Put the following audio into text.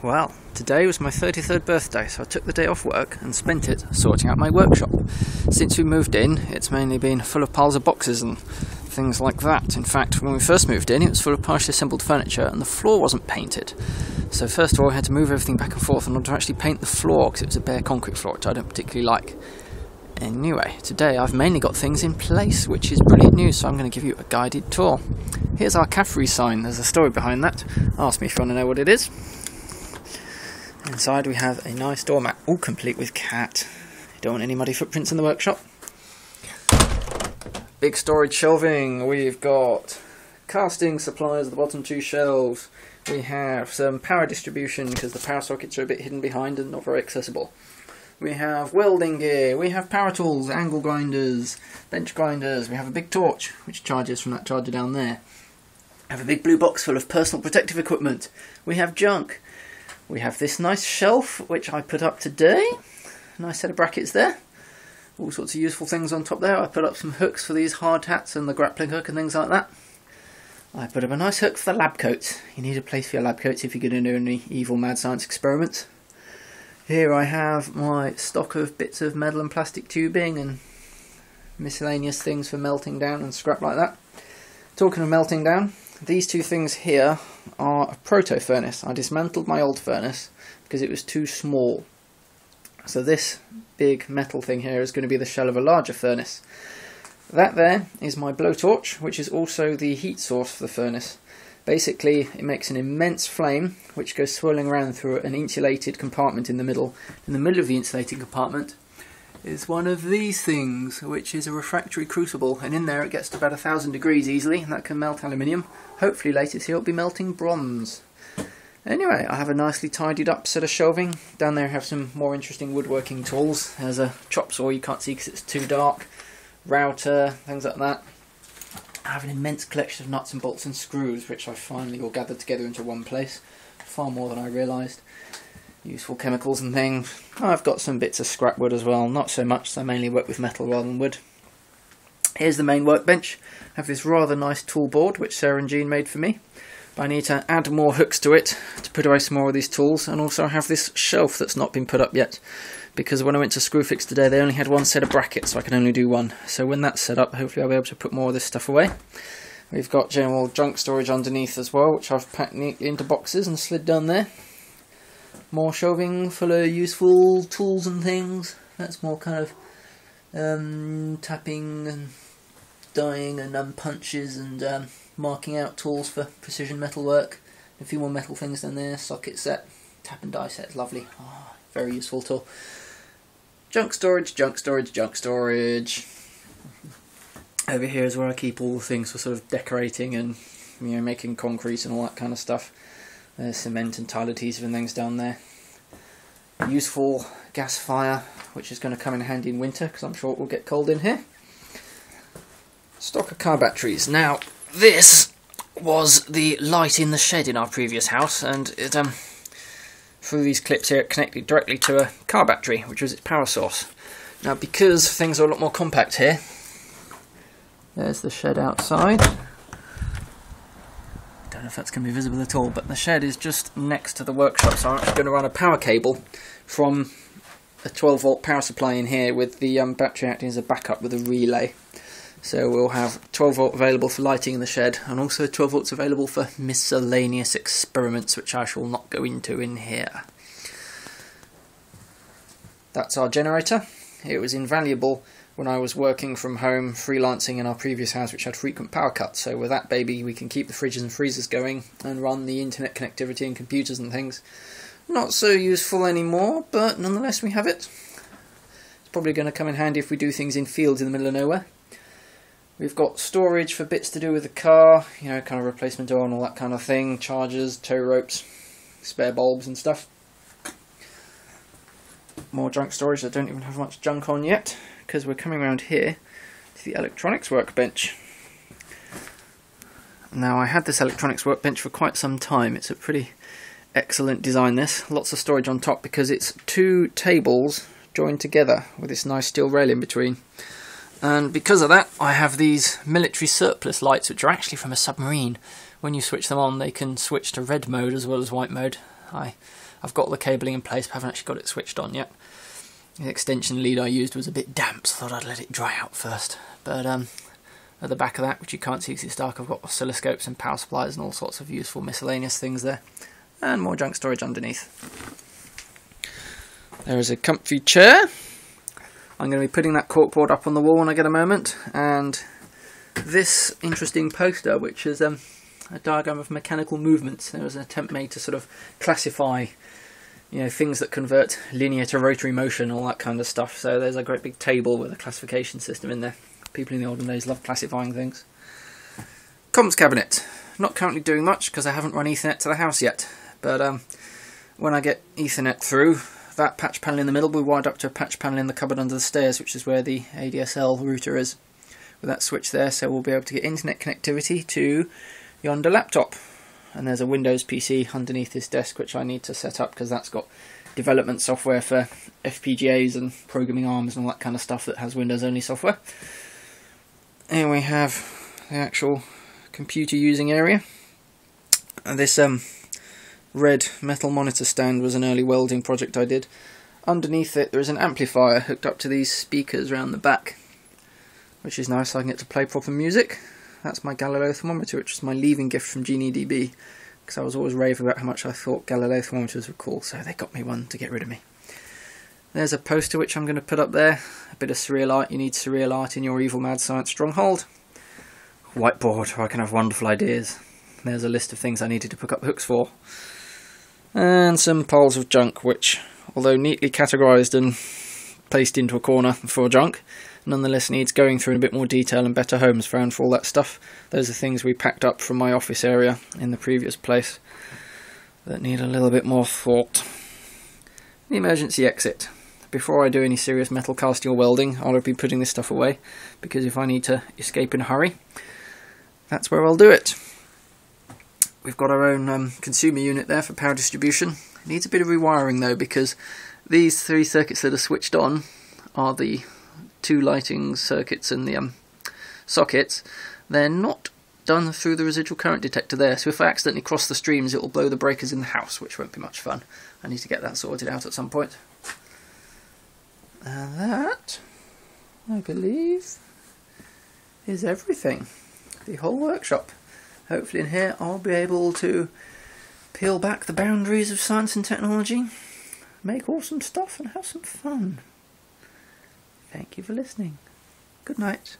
Well, today was my 33rd birthday, so I took the day off work and spent it sorting out my workshop. Since we moved in, it's mainly been full of piles of boxes and things like that. In fact, when we first moved in, it was full of partially assembled furniture and the floor wasn't painted. So first of all, I had to move everything back and forth in order to actually paint the floor, because it was a bare concrete floor, which I don't particularly like. Anyway, today I've mainly got things in place, which is brilliant news, so I'm going to give you a guided tour. Here's our cafe sign. There's a story behind that. Ask me if you want to know what it is. Inside we have a nice doormat, all complete with cat. You don't want any muddy footprints in the workshop. Big storage shelving. We've got casting supplies at the bottom two shelves. We have some power distribution because the power sockets are a bit hidden behind and not very accessible. We have welding gear, we have power tools, angle grinders, bench grinders. We have a big torch which charges from that charger down there. We have a big blue box full of personal protective equipment. We have junk. We have this nice shelf which I put up today. Nice set of brackets there. All sorts of useful things on top there. I put up some hooks for these hard hats and the grappling hook and things like that. I put up a nice hook for the lab coats. You need a place for your lab coats if you're going to do any evil mad science experiments. Here I have my stock of bits of metal and plastic tubing and miscellaneous things for melting down and scrap like that. Talking of melting down, these two things here are a proto furnace. I dismantled my old furnace because it was too small. So this big metal thing here is going to be the shell of a larger furnace. That there is my blowtorch, which is also the heat source for the furnace. Basically, it makes an immense flame which goes swirling around through an insulated compartment in the middle. In the middle of the insulated compartment is one of these things, which is a refractory crucible, and in there it gets to about 1000 degrees easily, and that can melt aluminium. Hopefully later this year it'll be melting bronze. Anyway, I have a nicely tidied up set of shelving. Down there I have some more interesting woodworking tools. There's a chop saw you can't see because it's too dark, router, things like that. I have an immense collection of nuts and bolts and screws, which I finally all gathered together into one place. Far more than I realised. Useful chemicals and things. I've got some bits of scrap wood as well, not so much, so I mainly work with metal rather than wood. Here's the main workbench. I have this rather nice tool board, which Sarah and Jean made for me. But I need to add more hooks to it to put away some more of these tools, and also I have this shelf that's not been put up yet. Because when I went to Screwfix today, they only had one set of brackets, so I can only do one. So when that's set up, hopefully I'll be able to put more of this stuff away. We've got general junk storage underneath as well, which I've packed neatly into boxes and slid down there. More shelving full of useful tools and things. That's more kind of tapping and dyeing and punches and marking out tools for precision metal work. A few more metal things down there. Socket set, tap and die set, lovely. Oh, very useful tool. Junk storage, junk storage, junk storage. Over here is where I keep all the things for sort of decorating and, you know, making concrete and all that kind of stuff. There's cement and tile adhesive and things down there. Useful gas fire, which is going to come in handy in winter because I'm sure it will get cold in here. Stock of car batteries. Now, this was the light in the shed in our previous house, and it through these clips here it connected directly to a car battery, which was its power source. Now, because things are a lot more compact here, there's the shed outside. Don't know if that's going to be visible at all, but the shed is just next to the workshop, so I'm actually going to run a power cable from a 12 volt power supply in here with the battery acting as a backup with a relay. So we'll have 12 volt available for lighting in the shed, and also 12 volts available for miscellaneous experiments, which I shall not go into in here. That's our generator. It was invaluable when I was working from home, freelancing in our previous house, which had frequent power cuts. So with that baby, we can keep the fridges and freezers going and run the internet connectivity and computers and things. Not so useful anymore, but nonetheless we have it. It's probably going to come in handy if we do things in fields in the middle of nowhere. We've got storage for bits to do with the car, you know, kind of replacement oil and all that kind of thing, chargers, tow ropes, spare bulbs and stuff. More junk storage that don't even have much junk on yet, because we're coming around here to the electronics workbench. Now, I had this electronics workbench for quite some time. It's a pretty excellent design, this. Lots of storage on top because it's two tables joined together with this nice steel rail in between. And because of that, I have these military surplus lights, which are actually from a submarine. When you switch them on, they can switch to red mode as well as white mode. I I've got the cabling in place, but haven't actually got it switched on yet. The extension lead I used was a bit damp, so I thought I'd let it dry out first. But at the back of that, which you can't see because it's dark, I've got oscilloscopes and power supplies and all sorts of useful miscellaneous things there. And more junk storage underneath. There is a comfy chair. I'm going to be putting that corkboard up on the wall when I get a moment. And this interesting poster, which is a diagram of mechanical movements. There was an attempt made to sort of classify, you know, things that convert linear to rotary motion, all that kind of stuff. So there's a great big table with a classification system in there. People in the olden days loved classifying things. Comms cabinet. Not currently doing much because I haven't run Ethernet to the house yet. But when I get Ethernet through, that patch panel in the middle will be wired up to a patch panel in the cupboard under the stairs, which is where the ADSL router is. With that switch there, so we'll be able to get internet connectivity to yonder laptop. And there's a Windows PC underneath this desk which I need to set up because that's got development software for FPGAs and programming arms and all that kind of stuff that has Windows only software. And we have the actual computer using area. And this red metal monitor stand was an early welding project I did. Underneath it there is an amplifier hooked up to these speakers around the back, which is nice, so I can get to play proper music. That's my Galileo thermometer, which is my leaving gift from GenieDB, because I was always raving about how much I thought Galileo thermometers were cool, so they got me one to get rid of me. There's a poster which I'm going to put up there. A bit of surreal art. You need surreal art in your evil mad science stronghold. Whiteboard, where I can have wonderful ideas. There's a list of things I needed to pick up hooks for. And some piles of junk, which, although neatly categorised and placed into a corner for junk, nonetheless needs going through in a bit more detail and better homes found for all that stuff. Those are things we packed up from my office area in the previous place that need a little bit more thought. The emergency exit. Before I do any serious metal casting or welding, I'll be putting this stuff away, because if I need to escape in a hurry, that's where I'll do it. We've got our own consumer unit there for power distribution. It needs a bit of rewiring though, because these three circuits that are switched on are the two lighting circuits and the sockets. They're not done through the residual current detector there, so if I accidentally cross the streams it will blow the breakers in the house, which won't be much fun. I need to get that sorted out at some point. And that, I believe, is everything. The whole workshop. Hopefully in here I'll be able to peel back the boundaries of science and technology, make awesome stuff and have some fun. Thank you for listening. Good night.